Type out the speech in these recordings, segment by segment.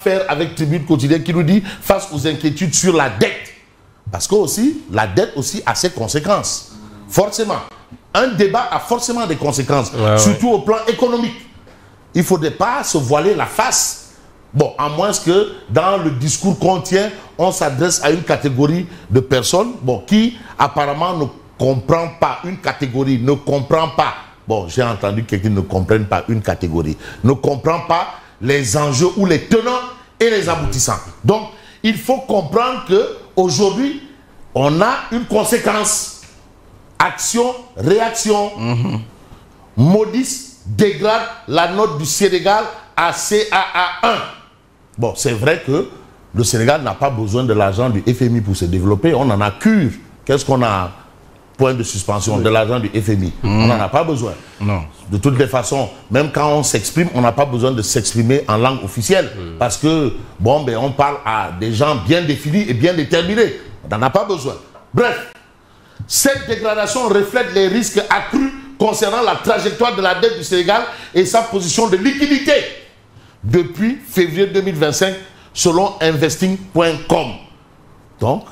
faire avec Tribune Quotidienne qui nous dit face aux inquiétudes sur la dette. Parce que aussi, la dette aussi a ses conséquences. Forcément. Un débat a forcément des conséquences, surtout au plan économique. Il ne faudrait pas se voiler la face. Bon, à moins que dans le discours qu'on tient, on s'adresse à une catégorie de personnes qui apparemment ne comprend pas. Une catégorie ne comprend pas. Bon, j'ai entendu que quelqu'un ne comprenne pas une catégorie. Ne comprend pas les enjeux ou les tenants et les aboutissants. Donc, il faut comprendre qu'aujourd'hui, on a une conséquence. Action, réaction. Modis dégrade la note du Sénégal à CAA1. Bon, c'est vrai que le Sénégal n'a pas besoin de l'argent du FMI pour se développer. On en a cure. Qu'est-ce qu'on a? Point de suspension de l'argent du FMI. On n'en a pas besoin. Non. De toutes les façons, même quand on s'exprime, on n'a pas besoin de s'exprimer en langue officielle. Parce que, on parle à des gens bien définis et bien déterminés. On n'en a pas besoin. Bref, cette dégradation reflète les risques accrus concernant la trajectoire de la dette du Sénégal et sa position de liquidité depuis février 2025, selon investing.com. Donc,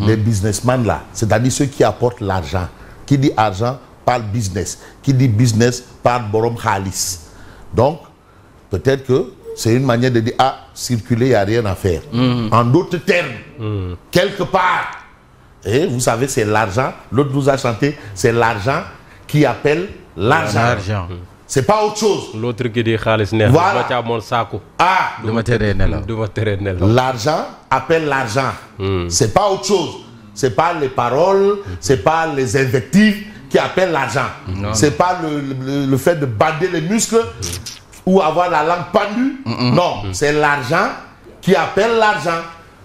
les businessmen là, c'est-à-dire ceux qui apportent l'argent. Qui dit argent parle business. Qui dit business parle borom khalis. Donc, peut-être que c'est une manière de dire, circuler, il n'y a rien à faire. En d'autres termes, quelque part. Et vous savez, c'est l'argent. L'autre nous a chanté, c'est l'argent qui appelle l'argent. C'est pas autre chose. L'autre qui dit khalis. Voilà. L'argent appelle l'argent. C'est pas autre chose. C'est pas les paroles, c'est pas les invectives qui appellent l'argent. C'est pas le fait de bander les muscles ou avoir la langue pendue. Non, c'est l'argent qui appelle l'argent.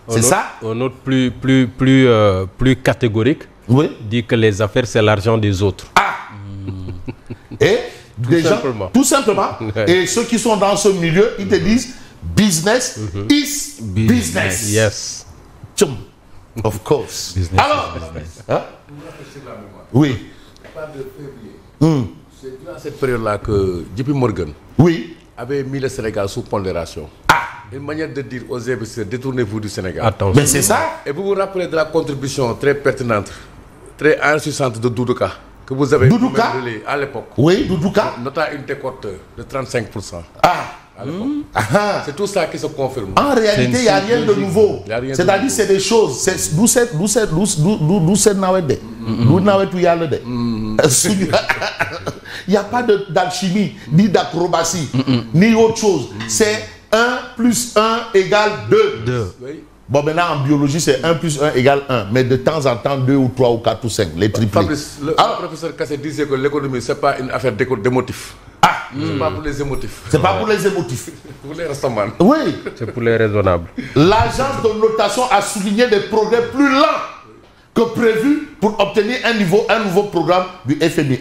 C'est ça? Un autre plus catégorique dit que les affaires, c'est l'argent des autres. Et tout simplement. Et ceux qui sont dans ce milieu, ils te disent business is business. Yes. Of course. Business. Alors, oui. C'est durant cette période-là que JP Morgan avait mis le Sénégal sous pondération. Une manière de dire aux investisseurs, détournez-vous du Sénégal. Attention. Mais c'est ça. Et vous vous rappelez de la contribution très pertinente, très enrichissante de Doudouka, que vous avez relayé à l'époque. Oui, Doudouka. Notant une décote de 35%. C'est tout ça qui se confirme. En réalité, il n'y a rien de nouveau. C'est-à-dire, c'est des choses. D'où c'est Nawede. D'où Nawede ou Yalede. Il n'y a pas d'alchimie, ni d'acrobatie, ni autre chose. C'est 1 plus 1 égale 2. Bon, maintenant, en biologie, c'est 1 plus 1 égale 1. Mais de temps en temps, 2 ou 3 ou 4 ou 5, les triplés. Fabrice, le professeur Kassé disait que l'économie, ce n'est pas une affaire d'émotifs. C'est pas pour les émotifs. C'est pas pour les émotifs. Pour les restamans. Oui. C'est pour les raisonnables. L'agence de notation a souligné des progrès plus lents que prévu pour obtenir un nouveau programme du FMI.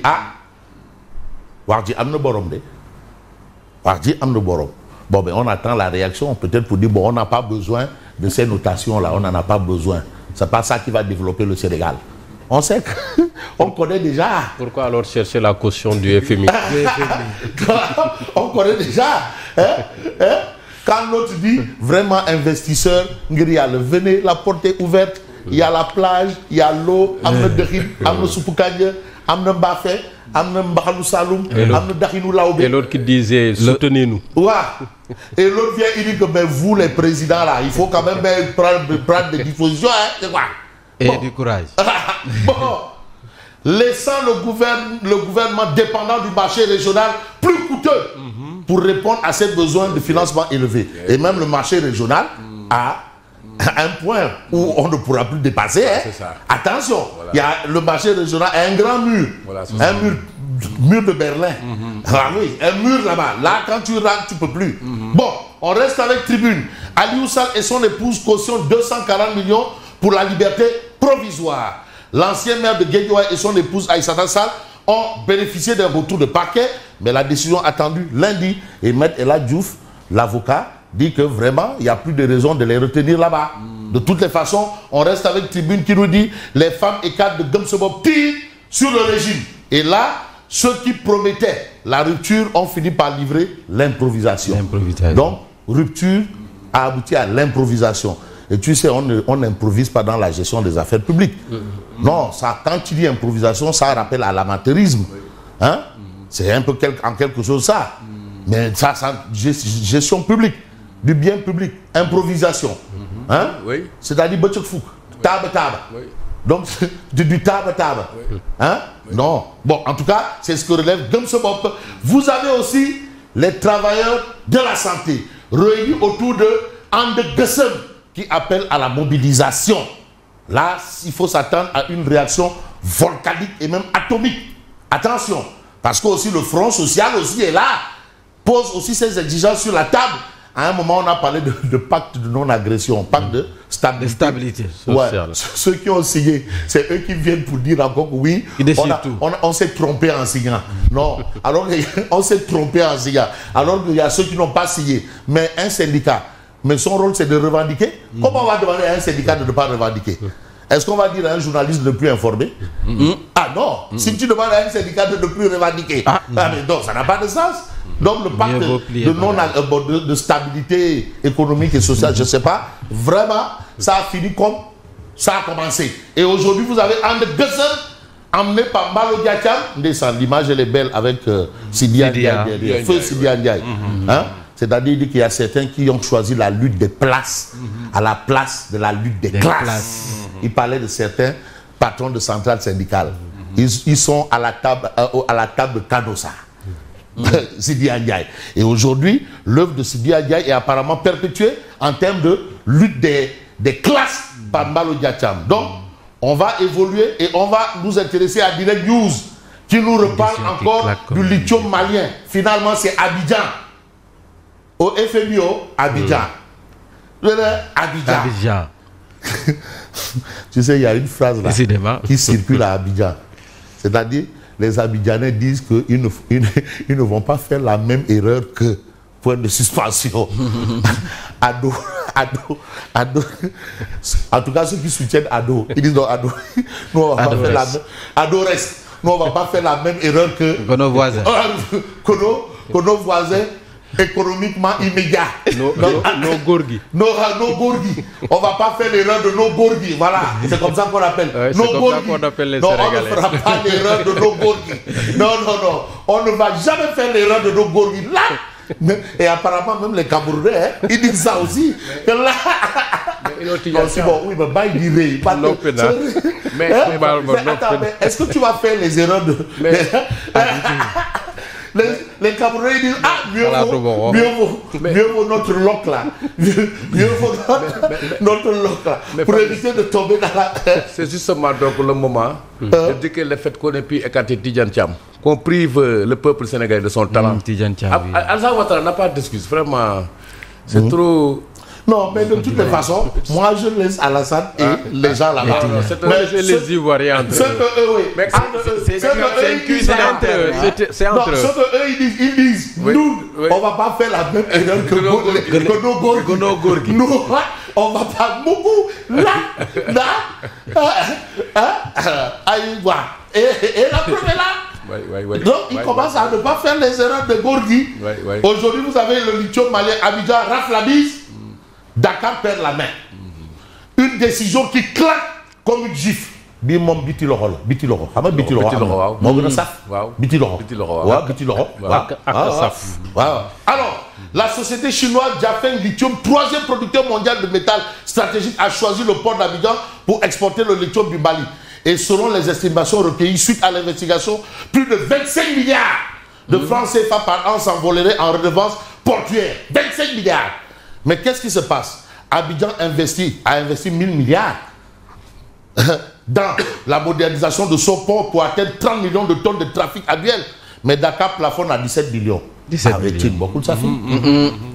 Wardi Amne Borom de. Wardi Amne Borom. Bon, ben on attend la réaction, peut-être pour dire, bon, on n'a pas besoin de ces notations-là, on n'en a pas besoin. C'est pas ça qui va développer le Sénégal. On sait qu'on connaît déjà. Pourquoi alors chercher la caution du FMI? On connaît déjà. Quand l'autre dit, vraiment investisseur, venez, la porte est ouverte, il y a la plage, il y a l'eau, amne dehim, amne soupoukagne, amne mbafé, amne mbakhalou saloum, amne dahinou laoubé. Et l'autre qui disait, soutenez-nous. Ouais. Et l'autre vient, il dit que ben, vous les présidents là, il faut quand même prendre des dispositions. C'est quoi? Et du courage. Laissant le gouvernement dépendant du marché régional plus coûteux pour répondre à ses besoins de financement élevés. Et même le marché régional a un point où on ne pourra plus dépasser. Attention, il y a le marché régional a un grand mur. Mur de Berlin. Un mur là-bas. Là, quand tu rentres, tu ne peux plus. Bon, on reste avec Tribune. Aliou Sall et son épouse cautionnent 240 millions pour la liberté provisoire. L'ancien maire de Guédiawaye et son épouse Aïssata Sall ont bénéficié d'un retour de parquet, mais la décision attendue lundi. Et Maître Ella Diouf, l'avocat, dit que vraiment, il n'y a plus de raison de les retenir là-bas. De toutes les façons, on reste avec Tribune qui nous dit les femmes et cadres de Gumsebob tirent sur le régime. Et là, ceux qui promettaient la rupture ont fini par livrer l'improvisation. Donc, rupture a abouti à l'improvisation. Et tu sais, on n'improvise pas dans la gestion des affaires publiques. Non, ça, quand tu dis improvisation, ça rappelle à l'amateurisme. Hein? C'est un peu en quelque chose ça. Mais ça, gestion publique, du bien public, improvisation. Hein? Oui. C'est-à-dire, table. Donc, du table. Hein? Non. Bon, en tout cas, c'est ce que relève Gumsebop. Vous avez aussi les travailleurs de la santé, réunis autour de Ande Gessem, qui appelle à la mobilisation. Là, il faut s'attendre à une réaction volcanique et même atomique. Attention, parce que aussi le Front social aussi est là, pose aussi ses exigences sur la table. À un moment, on a parlé de pacte de non-agression, pacte de stabilité. Sociale. Ouais. Ceux qui ont signé, c'est eux qui viennent pour dire encore que oui, on s'est trompé en signant. Non, alors on s'est trompé en signant. Alors qu'il y a ceux qui n'ont pas signé. Mais un syndicat, mais son rôle c'est de revendiquer. Comment on va demander à un syndicat de ne pas revendiquer? Est-ce qu'on va dire à un journaliste de ne plus informer? Ah non, si tu demandes à un syndicat de ne plus revendiquer, mais donc ça n'a pas de sens. Donc le pacte de stabilité économique et sociale, je ne sais pas, vraiment, ça a fini comme ça a commencé. Et aujourd'hui, vous avez Ande Gessem, emmené par Malo Diacham. L'image elle est belle avec Sidi Ndiaye, feu Sidi Ndiaye. C'est-à-dire qu'il y a certains qui ont choisi la lutte des places à la place de la lutte des classes. Il parlait de certains patrons de centrales syndicales. Ils sont à la table de Kanosa. Sidi Ndiaye. Et aujourd'hui, l'œuvre de Sidi Ndiaye est apparemment perpétuée en termes de lutte des classes par Malo Diacham. Donc, on va évoluer et on va nous intéresser à Direct News qui nous reparle encore du lithium malien. Finalement, c'est Abidjan. Au FMIO, Abidjan. Abidjan. Tu sais, il y a une phrase là qui circule à Abidjan. C'est-à-dire, les Abidjanais disent qu'ils ne vont pas faire la même erreur que point de suspension. Ado. En tout cas, ceux qui soutiennent Ado, ils disent non, Ado. Nous, on va pas faire la même. Ado reste. Nous, on va pas faire la même erreur que nos voisins. Que nos voisins économiquement immédiats. Nos Gorgis. Nos Gorgis. On va pas faire l'erreur de nos Gorgis. Voilà. C'est comme ça qu'on appelle. Nos Gorgis. On appelle les Sénégalais. On ne fera pas l'erreur de nos Gorgis. Non. On ne va jamais faire l'erreur de nos Gorgis. Là. Et apparemment, même les Camerounais, ils disent ça aussi. Que là. C'est bon, oui, mais bah, il dirait. Mais attends, est-ce que tu vas faire les erreurs de. Les Camerounais disent mieux vaut notre loc là. Mieux vaut notre loc là. Pour éviter de tomber dans la. C'est justement donc le moment de dire que le fait qu'on ait pu écarter Tidjane Thiam, qu'on prive le peuple sénégalais de son talent. Tidjane Thiam. Alassane Ouattara n'a pas d'excuse, vraiment. C'est trop. Non, mais de toutes les façons, moi je laisse Alassane et les gens là-bas. Mais les Ivoiriens entre eux. C'est une cuisine entre eux. C'est entre eux. Ce qu'eux ils disent, nous, on va pas faire la même erreur que nos Gorgis. Nous, on va pas beaucoup. Là. Et la preuve est là. Donc, ils commencent à ne pas faire les erreurs de Gorgis. Aujourd'hui, vous avez le lithium malien Abidjan, rafle la bise. Dakar perd la main. Une décision qui claque comme une gifle. Bimom biti loxo la biti loxo xam nga biti loxo moo gën a saf biti loxo alors la société chinoise Jiafeng Lithium, troisième producteur mondial de métal stratégique, a choisi le port d'Abidjan pour exporter le lithium du Mali. Et selon les estimations recueillies suite à l'investigation, plus de 25 milliards de francs CFA par an s'envoleraient en redevances portuaires. 25 milliards. Mais qu'est-ce qui se passe? Abidjan a investi 1000 milliards dans la modernisation de son port pour atteindre 30 millions de tonnes de trafic annuel. Mais Dakar plafonne à 17 millions. 17 millions. Beaucoup de ça fait.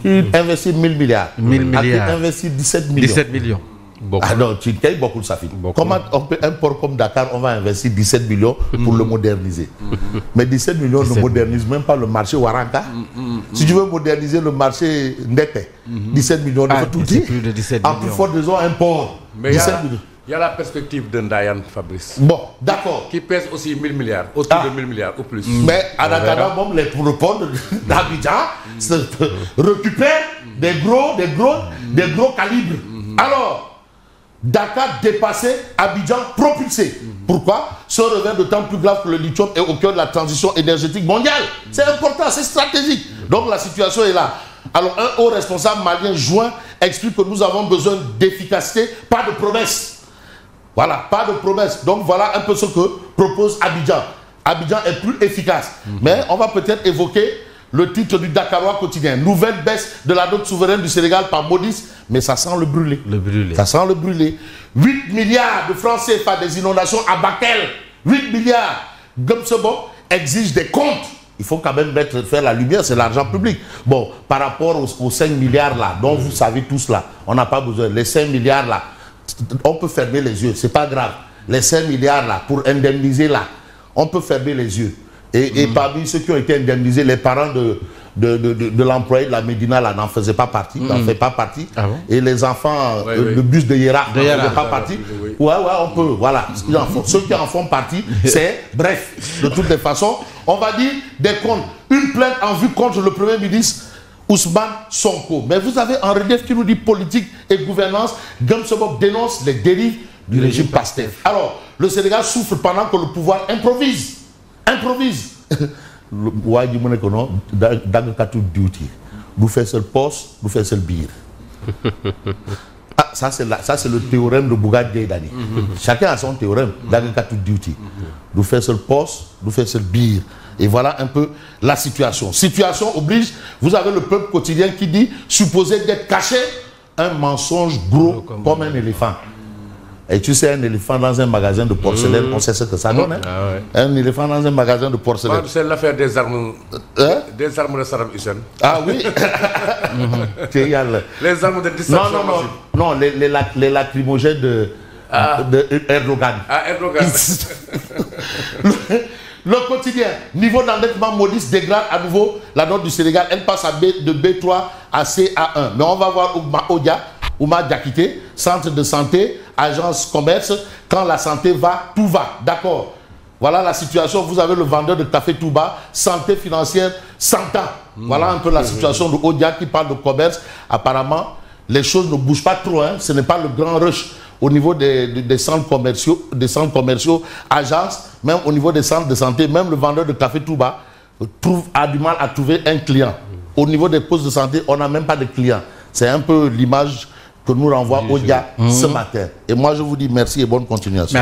Tu investis 1000 milliards. 1000 milliards. Tu investis 17 millions. 17 millions. Beaucoup. Ah non, tu payes beaucoup de ça. Comment un port comme Dakar, on va investir 17 millions pour le moderniser. Mais 17 millions ne modernise même pas le marché Waranka. Si tu veux moderniser le marché Ndete, 17 millions ne tout dire. Plus de 17 millions. En plus forte raison, un port. Mais 17 millions. Il y a la perspective de Ndayan Fabrice. Bon, d'accord. Qui pèse aussi 1000 milliards, autour de 1000 milliards ou plus. Mais en attendant, pour le port d'Abidjan, récupère des gros calibres. Alors, Dakar dépassé, Abidjan propulsé. Pourquoi? Ce revers d'autant plus grave que le lithium est au cœur de la transition énergétique mondiale. C'est important, c'est stratégique. Donc la situation est là. Alors un haut responsable malien joint explique que nous avons besoin d'efficacité, pas de promesses. Voilà, pas de promesses. Donc voilà un peu ce que propose Abidjan. Abidjan est plus efficace. Mais on va peut-être évoquer le titre du Dakarois quotidien. Nouvelle baisse de la dot souveraine du Sénégal par Modis, mais ça sent le brûler. Ça sent le brûler. 8 milliards de francs CFA des inondations à Bakel. 8 milliards. Gumsebo exige des comptes. Il faut quand même faire la lumière, c'est l'argent public. Bon, par rapport aux 5 milliards là, dont vous savez tous là, on n'a pas besoin. Les 5 milliards là, on peut fermer les yeux, c'est pas grave. Les 5 milliards là, pour indemniser là, on peut fermer les yeux. Et parmi ceux qui ont été indemnisés, les parents de l'employé de la Médina là n'en faisaient pas partie, n'en fait pas partie. Ah bon? Et les enfants, le bus de Yera n'en faisaient pas partie. Ouais, on peut, voilà. Ceux qui en font partie, c'est, bref, de toutes les façons, on va dire des comptes. Une plainte en vue contre le Premier ministre Ousmane Sonko. Mais vous avez un relief qui nous dit politique et gouvernance. Gumsebo dénonce les dérives du régime Pastef. Alors, le Sénégal souffre pendant que le pouvoir improvise. Ouais, du monde qu'on a dans le cas duty. Nous faisons seul poste, nous faisons seul bir. Ah, ça c'est le théorème de Bougad Gaydani. Chacun a son théorème dans le cas duty. Nous faisons seul poste, nous faisons seul bir. Et voilà un peu la situation. Situation oblige, vous avez le peuple quotidien qui dit supposé d'être caché, un mensonge gros comme un éléphant. Et tu sais, un éléphant dans un magasin de porcelaine, on sait ce que ça donne. Hein? Ah ouais. Un éléphant dans un magasin de porcelaine. C'est l'affaire des armes, des armes de Saddam Hussein. Ah oui. Les armes de distraction. Non, les lacrymogènes de Erdogan. Ah, Erdogan. Le quotidien, niveau d'endettement Modis dégrade à nouveau la note du Sénégal. Elle passe de B3 à CA1. Mais on va voir Ouma Diakité, centre de santé, agence commerce, quand la santé va, tout va. D'accord. Voilà la situation. Vous avez le vendeur de café Touba, santé financière, 100 ans. Voilà un peu la situation de Odia qui parle de commerce. Apparemment, les choses ne bougent pas trop. Hein. Ce n'est pas le grand rush au niveau des centres commerciaux, agences, même au niveau des centres de santé. Même le vendeur de café Touba a du mal à trouver un client. Au niveau des postes de santé, on n'a même pas de clients. C'est un peu l'image que nous renvoie Odia ce matin. Et moi, je vous dis merci et bonne continuation.